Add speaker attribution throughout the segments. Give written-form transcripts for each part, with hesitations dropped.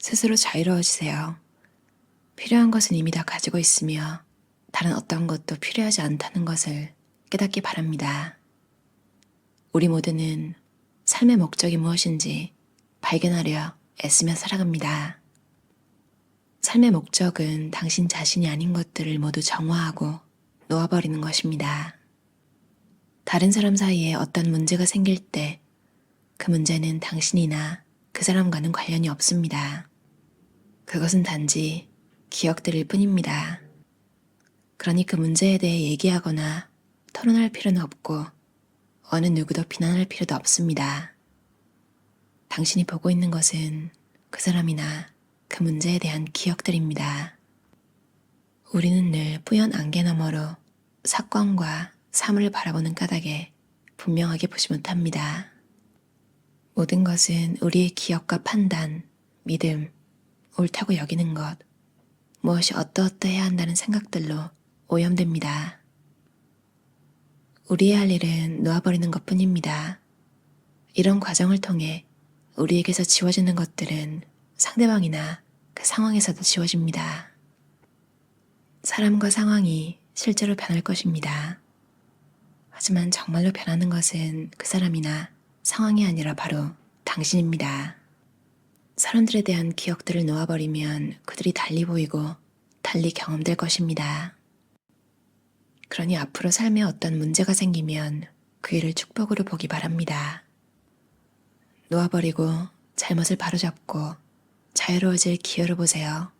Speaker 1: 스스로 자유로워지세요. 필요한 것은 이미 다 가지고 있으며 다른 어떤 것도 필요하지 않다는 것을 깨닫기 바랍니다. 우리 모두는 삶의 목적이 무엇인지 발견하려 애쓰며 살아갑니다. 삶의 목적은 당신 자신이 아닌 것들을 모두 정화하고 놓아버리는 것입니다. 다른 사람 사이에 어떤 문제가 생길 때 그 문제는 당신이나 그 사람과는 관련이 없습니다. 그것은 단지 기억들일 뿐입니다. 그러니 그 문제에 대해 얘기하거나 토론할 필요는 없고 어느 누구도 비난할 필요도 없습니다. 당신이 보고 있는 것은 그 사람이나 그 문제에 대한 기억들입니다. 우리는 늘 뿌연 안개 너머로 사건과 사물을 바라보는 까닭에 분명하게 보지 못합니다. 모든 것은 우리의 기억과 판단, 믿음, 옳다고 여기는 것, 무엇이 어떠어떠해야 한다는 생각들로 오염됩니다. 우리의 할 일은 놓아버리는 것뿐입니다. 이런 과정을 통해 우리에게서 지워지는 것들은 상대방이나 그 상황에서도 지워집니다. 사람과 상황이 실제로 변할 것입니다. 하지만 정말로 변하는 것은 그 사람이나 상황이 아니라 바로 당신입니다. 사람들에 대한 기억들을 놓아버리면 그들이 달리 보이고 달리 경험될 것입니다. 그러니 앞으로 삶에 어떤 문제가 생기면 그 일을 축복으로 보기 바랍니다. 놓아버리고 잘못을 바로잡고 자유로워질 기회로 보세요.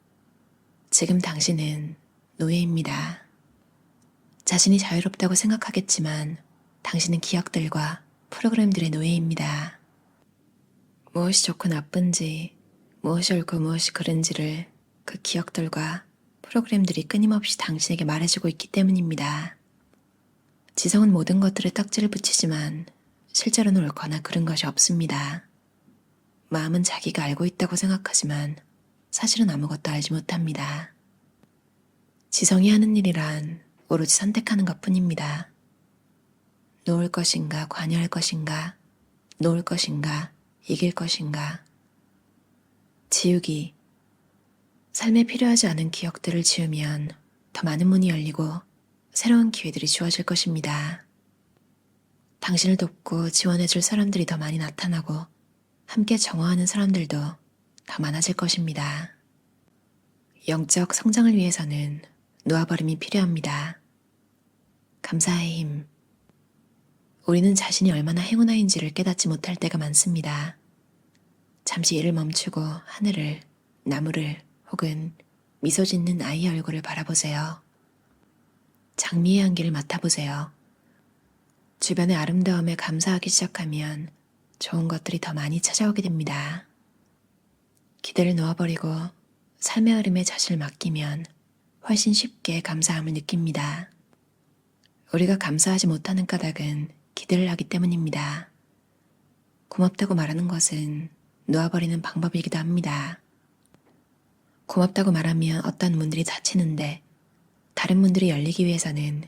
Speaker 1: 지금 당신은 노예입니다. 자신이 자유롭다고 생각하겠지만 당신은 기억들과 프로그램들의 노예입니다. 무엇이 좋고 나쁜지, 무엇이 옳고 무엇이 그른지를 그 기억들과 프로그램들이 끊임없이 당신에게 말해주고 있기 때문입니다. 지성은 모든 것들에 딱지를 붙이지만 실제로는 옳거나 그른 것이 없습니다. 마음은 자기가 알고 있다고 생각하지만 사실은 아무것도 알지 못합니다. 지성이 하는 일이란 오로지 선택하는 것뿐입니다. 놓을 것인가 관여할 것인가, 놓을 것인가 이길 것인가. 지우기. 삶에 필요하지 않은 기억들을 지우면 더 많은 문이 열리고 새로운 기회들이 주어질 것입니다. 당신을 돕고 지원해줄 사람들이 더 많이 나타나고 함께 정화하는 사람들도 더 많아질 것입니다. 영적 성장을 위해서는 놓아버림이 필요합니다. 감사의 힘. 우리는 자신이 얼마나 행운아인지를 깨닫지 못할 때가 많습니다. 잠시 일을 멈추고 하늘을, 나무를 혹은 미소 짓는 아이의 얼굴을 바라보세요. 장미의 향기를 맡아보세요. 주변의 아름다움에 감사하기 시작하면 좋은 것들이 더 많이 찾아오게 됩니다. 기대를 놓아버리고 삶의 흐름에 자신을 맡기면 훨씬 쉽게 감사함을 느낍니다. 우리가 감사하지 못하는 까닭은 기대를 하기 때문입니다. 고맙다고 말하는 것은 놓아버리는 방법이기도 합니다. 고맙다고 말하면 어떤 문들이 닫히는데 다른 문들이 열리기 위해서는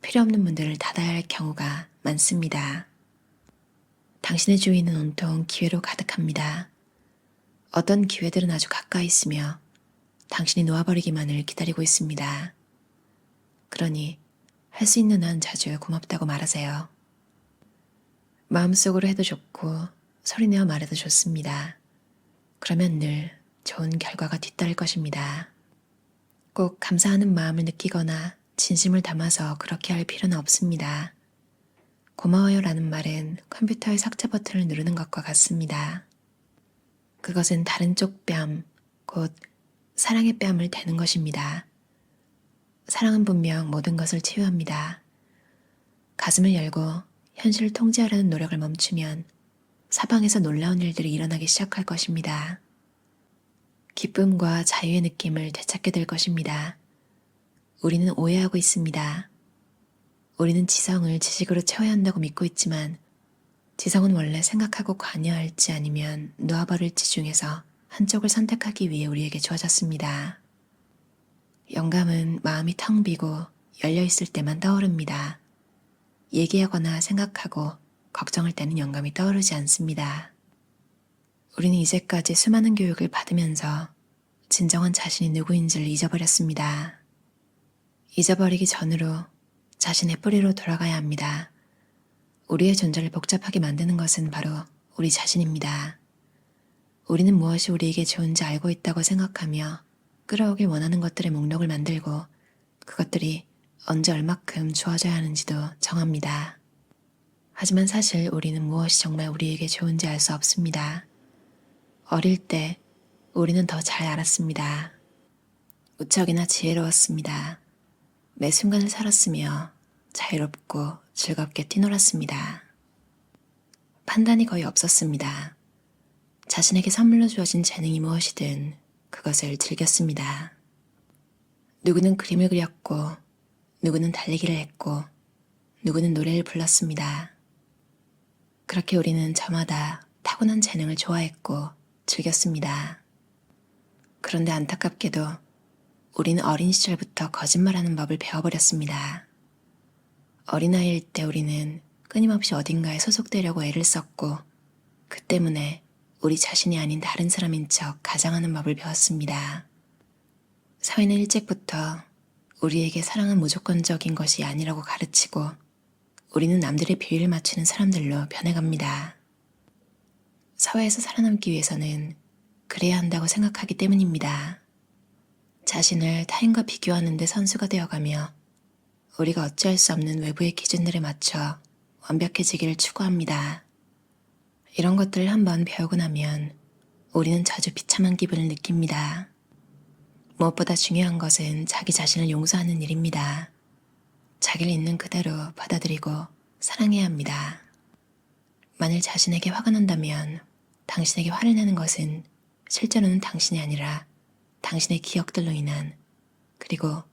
Speaker 1: 필요 없는 문들을 닫아야 할 경우가 많습니다. 당신의 주위는 온통 기회로 가득합니다. 어떤 기회들은 아주 가까이 있으며 당신이 놓아버리기만을 기다리고 있습니다. 그러니 할 수 있는 한 자주 고맙다고 말하세요. 마음속으로 해도 좋고 소리내어 말해도 좋습니다. 그러면 늘 좋은 결과가 뒤따를 것입니다. 꼭 감사하는 마음을 느끼거나 진심을 담아서 그렇게 할 필요는 없습니다. 고마워요 라는 말은 컴퓨터의 삭제 버튼을 누르는 것과 같습니다. 그것은 다른 쪽 뺨, 곧 사랑의 뺨을 대는 것입니다. 사랑은 분명 모든 것을 치유합니다. 가슴을 열고 현실을 통제하려는 노력을 멈추면 사방에서 놀라운 일들이 일어나기 시작할 것입니다. 기쁨과 자유의 느낌을 되찾게 될 것입니다. 우리는 오해하고 있습니다. 우리는 지성을 지식으로 채워야 한다고 믿고 있지만 지성은 원래 생각하고 관여할지 아니면 놓아버릴지 중에서 한쪽을 선택하기 위해 우리에게 주어졌습니다. 영감은 마음이 텅 비고 열려있을 때만 떠오릅니다. 얘기하거나 생각하고 걱정할 때는 영감이 떠오르지 않습니다. 우리는 이제까지 수많은 교육을 받으면서 진정한 자신이 누구인지를 잊어버렸습니다. 잊어버리기 전으로 자신의 뿌리로 돌아가야 합니다. 우리의 존재를 복잡하게 만드는 것은 바로 우리 자신입니다. 우리는 무엇이 우리에게 좋은지 알고 있다고 생각하며 끌어오길 원하는 것들의 목록을 만들고 그것들이 언제 얼마큼 주어져야 하는지도 정합니다. 하지만 사실 우리는 무엇이 정말 우리에게 좋은지 알 수 없습니다. 어릴 때 우리는 더 잘 알았습니다. 무척이나 지혜로웠습니다. 매 순간을 살았으며 자유롭고 즐겁게 뛰놀았습니다. 판단이 거의 없었습니다. 자신에게 선물로 주어진 재능이 무엇이든 그것을 즐겼습니다. 누구는 그림을 그렸고 누구는 달리기를 했고 누구는 노래를 불렀습니다. 그렇게 우리는 저마다 타고난 재능을 좋아했고 즐겼습니다. 그런데 안타깝게도 우리는 어린 시절부터 거짓말하는 법을 배워버렸습니다. 어린아이일 때 우리는 끊임없이 어딘가에 소속되려고 애를 썼고 그 때문에 우리 자신이 아닌 다른 사람인 척 가장하는 법을 배웠습니다. 사회는 일찍부터 우리에게 사랑은 무조건적인 것이 아니라고 가르치고 우리는 남들의 비위를 맞추는 사람들로 변해갑니다. 사회에서 살아남기 위해서는 그래야 한다고 생각하기 때문입니다. 자신을 타인과 비교하는 데 선수가 되어가며 우리가 어찌할 수 없는 외부의 기준들에 맞춰 완벽해지기를 추구합니다. 이런 것들을 한번 배우고 나면 우리는 자주 비참한 기분을 느낍니다. 무엇보다 중요한 것은 자기 자신을 용서하는 일입니다. 자기를 있는 그대로 받아들이고 사랑해야 합니다. 만일 자신에게 화가 난다면 당신에게 화를 내는 것은 실제로는 당신이 아니라 당신의 기억들로 인한 그리고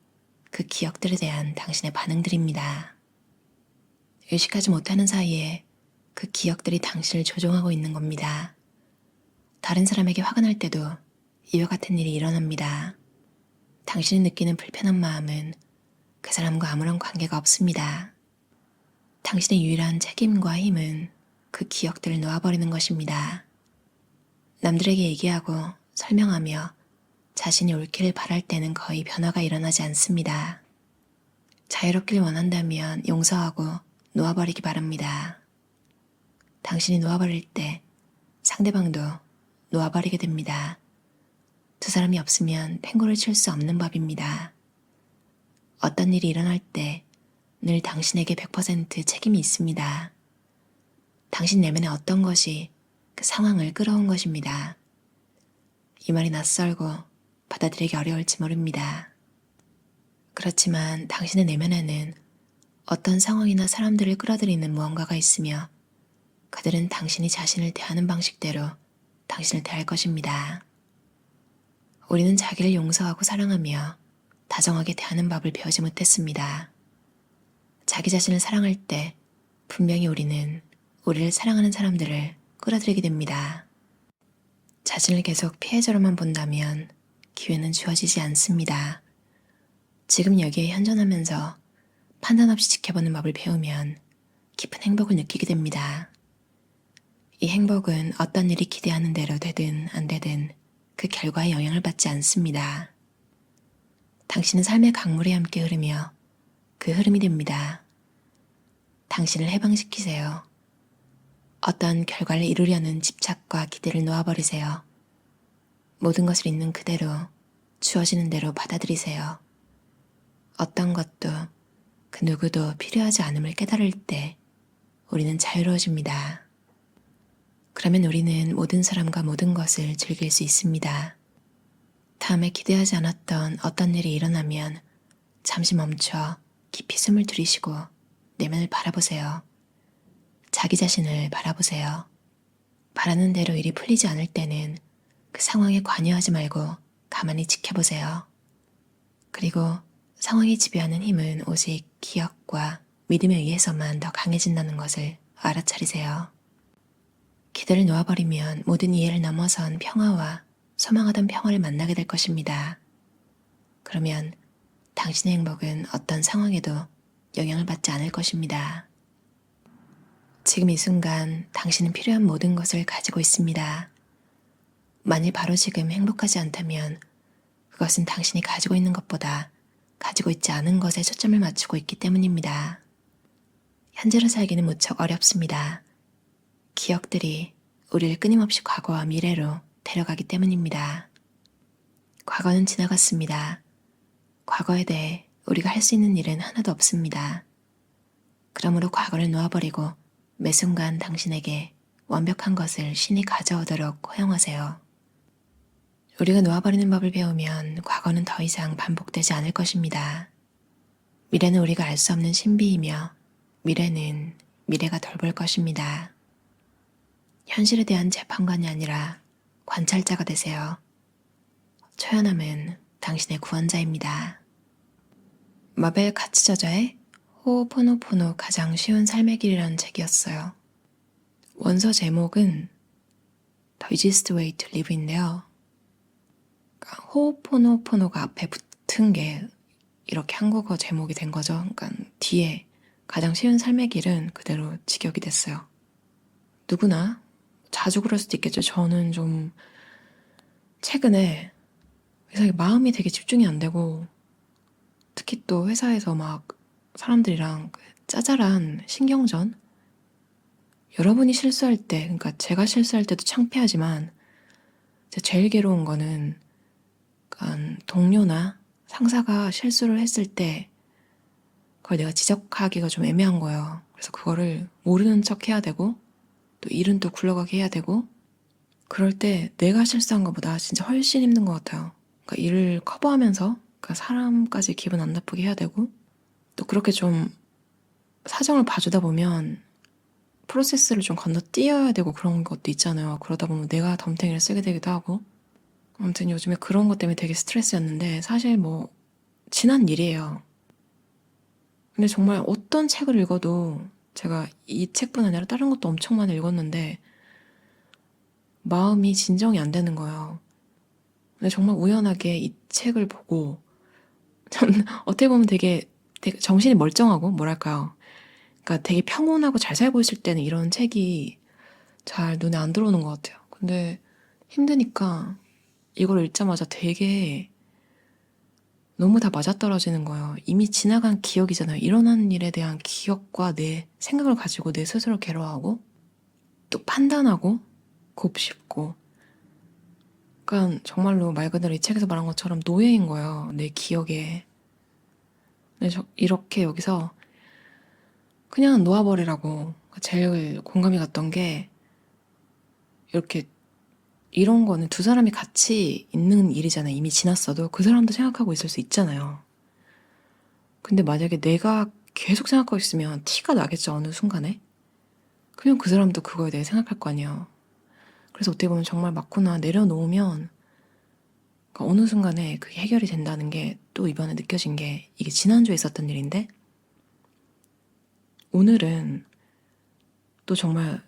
Speaker 1: 그 기억들에 대한 당신의 반응들입니다. 의식하지 못하는 사이에 그 기억들이 당신을 조종하고 있는 겁니다. 다른 사람에게 화가 날 때도 이와 같은 일이 일어납니다. 당신이 느끼는 불편한 마음은 그 사람과 아무런 관계가 없습니다. 당신의 유일한 책임과 힘은 그 기억들을 놓아버리는 것입니다. 남들에게 얘기하고 설명하며 자신이 옳기를 바랄 때는 거의 변화가 일어나지 않습니다. 자유롭길 원한다면 용서하고 놓아버리기 바랍니다. 당신이 놓아버릴 때 상대방도 놓아버리게 됩니다. 두 사람이 없으면 탱고를 칠 수 없는 법입니다. 어떤 일이 일어날 때 늘 당신에게 100% 책임이 있습니다. 당신 내면의 어떤 것이 그 상황을 끌어온 것입니다. 이 말이 낯설고 받아들이기 어려울지 모릅니다. 그렇지만 당신의 내면에는 어떤 상황이나 사람들을 끌어들이는 무언가가 있으며 그들은 당신이 자신을 대하는 방식대로 당신을 대할 것입니다. 우리는 자기를 용서하고 사랑하며 다정하게 대하는 법을 배우지 못했습니다. 자기 자신을 사랑할 때 분명히 우리는 우리를 사랑하는 사람들을 끌어들이게 됩니다. 자신을 계속 피해자로만 본다면 기회는 주어지지 않습니다. 지금 여기에 현존하면서 판단 없이 지켜보는 법을 배우면 깊은 행복을 느끼게 됩니다. 이 행복은 어떤 일이 기대하는 대로 되든 안 되든 그 결과에 영향을 받지 않습니다. 당신은 삶의 강물에 함께 흐르며 그 흐름이 됩니다. 당신을 해방시키세요. 어떤 결과를 이루려는 집착과 기대를 놓아버리세요. 모든 것을 있는 그대로 주어지는 대로 받아들이세요. 어떤 것도 그 누구도 필요하지 않음을 깨달을 때 우리는 자유로워집니다. 그러면 우리는 모든 사람과 모든 것을 즐길 수 있습니다. 다음에 기대하지 않았던 어떤 일이 일어나면 잠시 멈춰 깊이 숨을 들이쉬고 내면을 바라보세요. 자기 자신을 바라보세요. 바라는 대로 일이 풀리지 않을 때는 그 상황에 관여하지 말고 가만히 지켜보세요. 그리고 상황이 지배하는 힘은 오직 기억과 믿음에 의해서만 더 강해진다는 것을 알아차리세요. 기대를 놓아버리면 모든 이해를 넘어선 평화와 소망하던 평화를 만나게 될 것입니다. 그러면 당신의 행복은 어떤 상황에도 영향을 받지 않을 것입니다. 지금 이 순간 당신은 필요한 모든 것을 가지고 있습니다. 만일 바로 지금 행복하지 않다면 그것은 당신이 가지고 있는 것보다 가지고 있지 않은 것에 초점을 맞추고 있기 때문입니다. 현재로 살기는 무척 어렵습니다. 기억들이 우리를 끊임없이 과거와 미래로 데려가기 때문입니다. 과거는 지나갔습니다. 과거에 대해 우리가 할 수 있는 일은 하나도 없습니다. 그러므로 과거를 놓아버리고 매 순간 당신에게 완벽한 것을 신이 가져오도록 허용하세요. 우리가 놓아버리는 법을 배우면 과거는 더 이상 반복되지 않을 것입니다. 미래는 우리가 알 수 없는 신비이며 미래는 미래가 돌볼 것입니다. 현실에 대한 재판관이 아니라 관찰자가 되세요. 초연함은 당신의 구원자입니다. 마벨 카츠저자의 호오포노포노 가장 쉬운 삶의 길이라는 책이었어요. 원서 제목은 The Easiest Way to Live인데요. 그러니까 호오포노포노가 앞에 붙은 게 이렇게 한국어 제목이 된 거죠. 그러니까 뒤에 가장 쉬운 삶의 길은 그대로 직역이 됐어요. 누구나 자주 그럴 수도 있겠죠. 저는 좀 최근에 회사에 마음이 되게 집중이 안 되고 특히 또 회사에서 막 사람들이랑 짜잘한 신경전 여러분이 실수할 때, 그러니까 제가 실수할 때도 창피하지만 제일 괴로운 거는 그러니까 동료나 상사가 실수를 했을 때 그걸 내가 지적하기가 좀 애매한 거예요. 그래서 그거를 모르는 척 해야 되고 또 일은 또 굴러가게 해야 되고 그럴 때 내가 실수한 것보다 진짜 훨씬 힘든 것 같아요. 그러니까 일을 커버하면서 그러니까 사람까지 기분 안 나쁘게 해야 되고 또 그렇게 좀 사정을 봐주다 보면 프로세스를 좀 건너뛰어야 되고 그런 것도 있잖아요. 그러다 보면 내가 덤탱이를 쓰게 되기도 하고 아무튼 요즘에 그런 것 때문에 되게 스트레스였는데 사실 뭐 지난 일이에요. 근데 정말 어떤 책을 읽어도 제가 이 책뿐 아니라 다른 것도 엄청 많이 읽었는데 마음이 진정이 안 되는 거예요. 근데 정말 우연하게 이 책을 보고 전 어떻게 보면 되게 정신이 멀쩡하고 뭐랄까요. 그러니까 되게 평온하고 잘 살고 있을 때는 이런 책이 잘 눈에 안 들어오는 것 같아요. 근데 힘드니까 이걸 읽자마자 되게 너무 다 맞아떨어지는 거예요. 이미 지나간 기억이잖아요. 일어난 일에 대한 기억과 내 생각을 가지고 내 스스로 괴로워하고 또 판단하고 곱씹고 그러니까 정말로 말 그대로 이 책에서 말한 것처럼 노예인 거예요. 내 기억에. 근데 이렇게 여기서 그냥 놓아버리라고 제일 공감이 갔던 게 이렇게 이런 거는 두 사람이 같이 있는 일이잖아요. 이미 지났어도 그 사람도 생각하고 있을 수 있잖아요. 근데 만약에 내가 계속 생각하고 있으면 티가 나겠죠. 어느 순간에. 그냥 그 사람도 그거에 대해 생각할 거 아니에요. 그래서 어떻게 보면 정말 맞구나 내려놓으면 그러니까 어느 순간에 그게 해결이 된다는 게 또 이번에 느껴진 게 이게 지난주에 있었던 일인데 오늘은 또 정말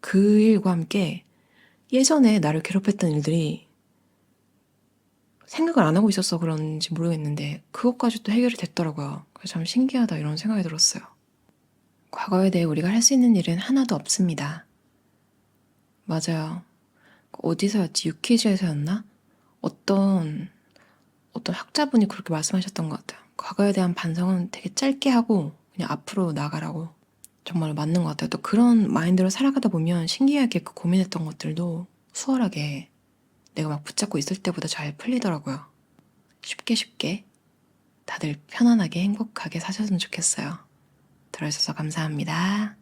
Speaker 1: 그 일과 함께 예전에 나를 괴롭혔던 일들이 생각을 안 하고 있어서 그런지 모르겠는데 그것까지 또 해결이 됐더라고요. 그래서 참 신기하다 이런 생각이 들었어요. 과거에 대해 우리가 할 수 있는 일은 하나도 없습니다. 맞아요. 어디서였지? 유퀴즈에서였나? 어떤 학자분이 그렇게 말씀하셨던 것 같아요. 과거에 대한 반성은 되게 짧게 하고 그냥 앞으로 나가라고. 정말 맞는 것 같아요. 또 그런 마인드로 살아가다 보면 신기하게 그 고민했던 것들도 수월하게 내가 막 붙잡고 있을 때보다 잘 풀리더라고요. 쉽게 쉽게 다들 편안하게 행복하게 사셨으면 좋겠어요. 들어주셔서 감사합니다.